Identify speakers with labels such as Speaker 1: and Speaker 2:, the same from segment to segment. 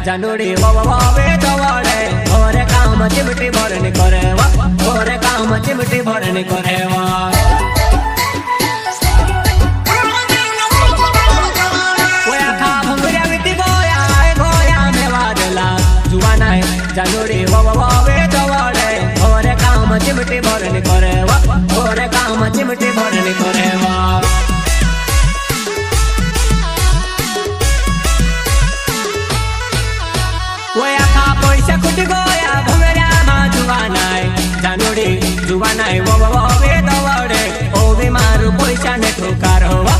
Speaker 1: जानोड़ी वे दवाड़े घरे काम चिमटी भरनी करे वा घरे काम चिमटी भरनी करे वा जानोड़ी वे दवाड़े घरे काम चिमटी भरनी करे वा घरे काम चिमटी भरनी करे वा पैसा कुट गया भंगरा मा जुवानाय जानोड़ी जुवानाय वे दवाड़े ओ भी मारू पैसा ने ठोकार होवा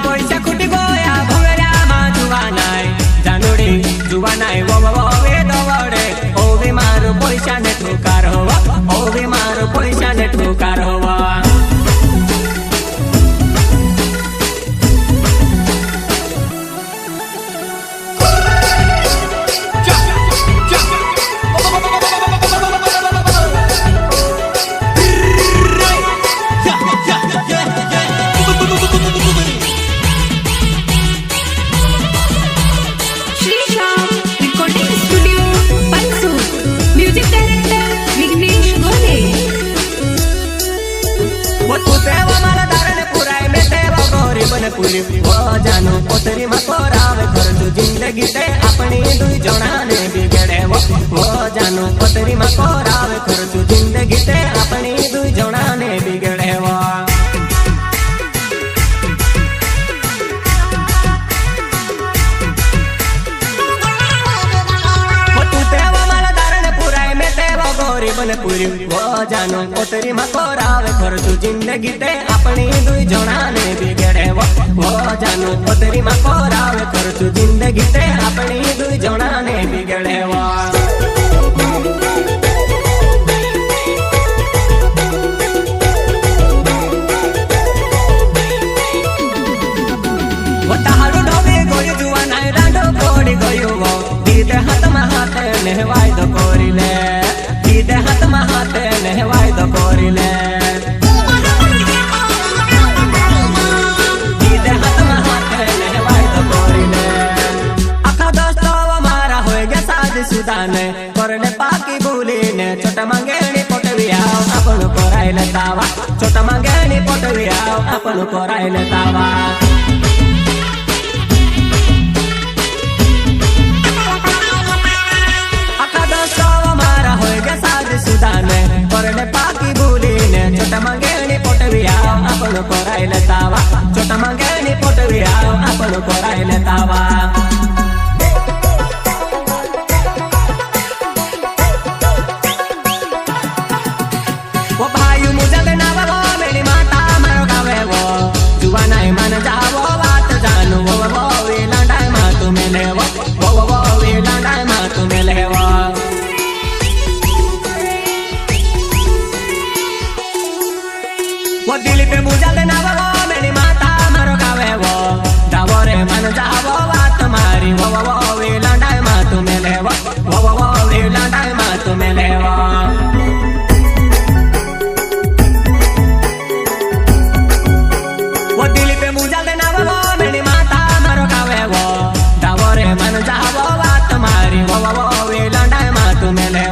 Speaker 1: पैसा कुट गया भंगरा मा जुवानाय जानोड़ी जुवानाय वे दवाड़े ओ भी मारू पैसा ने ठोकार होवा ओ भी मारू पैसा ने ठोकार होवा पूरी वो जानो पोतरी में कोरावे कर तू जिंदगी ते अपनी दुई जणा ने बिगड़े वो जानो पोतरी में कोरावे कर तू जिंदगी ते अपनी दुई जणा ने बिगड़े वो पूरी वो जानो पोतरी में कोरावे कर तू जिंदगी ते अपनी दुई जणा ने बिगड़े वो जानो पोतरी में कोरावे कर तू जिंदगी ते अपनी दुई जणा ने बिगड़े वो तारू ढोबी गोई जुवानाय रांडो कोड़ी गयो वो दीदे हाथ में हाथ नेहवाय दो कोरीले दीदे हाथ में हाथ नेहवाय दो कोरीले दीदे हाथ में हाथ नेहवाय दो कोरीले आखा दोस्तों हमारा हो गया शादी शुदा ने करने पाकी भूली ने छोटा मंगेनी पोटविया अपन कोराइले तावा छोटा मंगेनी पोटविया अपन कोराइले तावा सुदाने करने पाकी भूली ने छोटा मंगेनी पोटविया अपन कोराइले तावा छोटा मंगेनी पोटविया अपन कोराइले तावा वो भाई मुझे देना वो मेरी माता मारो गावे वो जुवानाय मन जावो बात जानू वो वे लांडाय मा तू मिले वो वे लांडाय मा तू मिले वो दिल पे मुझा देना वो मेरी माता मारो गावे वो दावरे मन जावो बात मारी वो वे लांडाय मा तू मिले वो वे लांडाय मा तू मिले वो दिल पे मुझा देना वो मेरी माता मारो गावे वो दावरे मन जावो बात मारी वो वे लांडाय मा तू मिले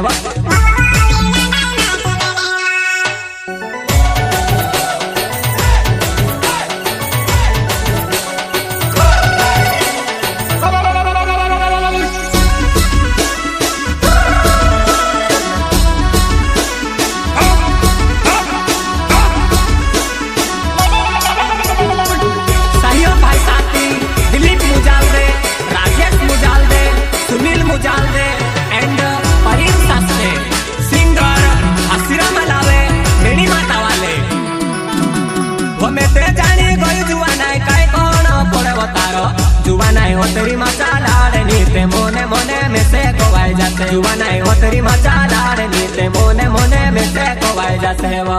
Speaker 1: जुवानाय होतरी मचा लाड़ नीते मोने मोने में से कोवाय जाते जुवानाय होतरी मचा लाड़ नीते मोने मोने में से कोवाय जाते वो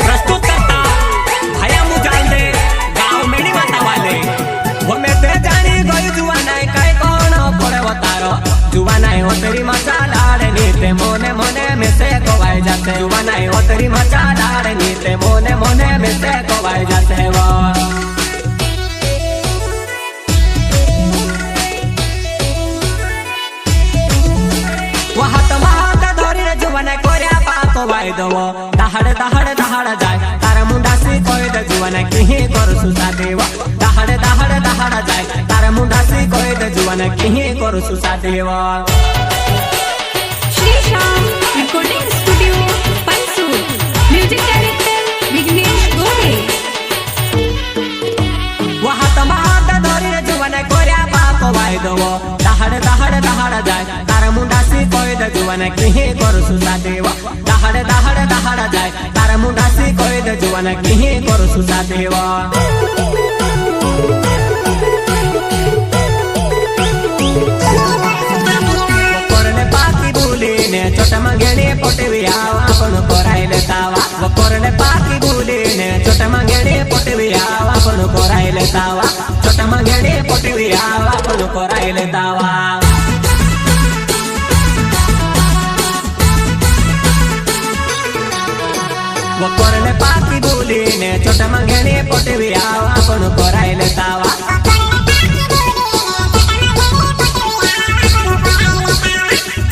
Speaker 1: प्रस्तुत करता भया मुजाल दे गाँव मेरी माता वाले वो में ते जानी गई जुवानाय काय कौन पड़े वो तारो जुवानाय होतरी मचा लाड़ नीते मोने मोने में से कोवाय जाते जुवानाय होतरी में से कोवाई जाते वो जुवाना कोऱ्या पाको वाय दव दहाड़ दहाड़ दहाड़ जाय तारा मुंडासी कोय द जुवाना किही करू सुसा देव दहाड़ दहाड़ दहाड़ जाय तारा मुंडासी कोय द जुवाना किही करू सुसा देव
Speaker 2: श्री श्याम रिकॉर्डिंग स्टूडियो पंसूर म्यूजिक डायरेक्टर विघ्नेश गोरे
Speaker 1: वहा तमाद धोरी जुवाना कोऱ्या पाको वाय दव दहाड़ दहाड़ दहाड़ जाय तारा मुंडासी कोय द जुवाना किही करू सुसा देव दहाड़ दहाड़ दहाड़ जाय तारा मुंडासी कोय द जुवाना किही करू सुसा देव कोरने पाकी बुलीने छोटा मंगेने पोटवी आवा आपण कोरायले तावा व कोरने पाकी बुलीने छोटा मंगेने पोटवी आवा आपण कोरायले तावा छोटा मंगेने पोटवी आवा आपण कोरायले तावा कोरने पाकी बुलीने छोटा मंगेने पोटवी आवा आपण कोरायले तावा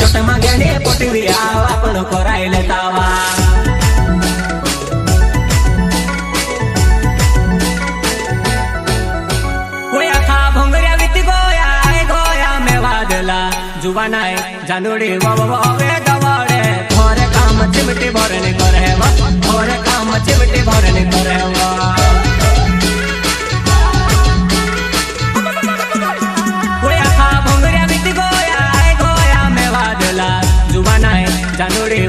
Speaker 1: छोटा मंगेने पोटवी आवा आपण कोरायले तावा कोया खा भोंगऱ्या विती गोया ए गोया में वादला जुवानाय जानोडी वे दवाडे थोरे काम चिमटी भरने करे वा थोरे काम चिमटी भरने करे वा कोया खा भोंगऱ्या विती गोया ए गोया में वादला जुवानाय जानोडी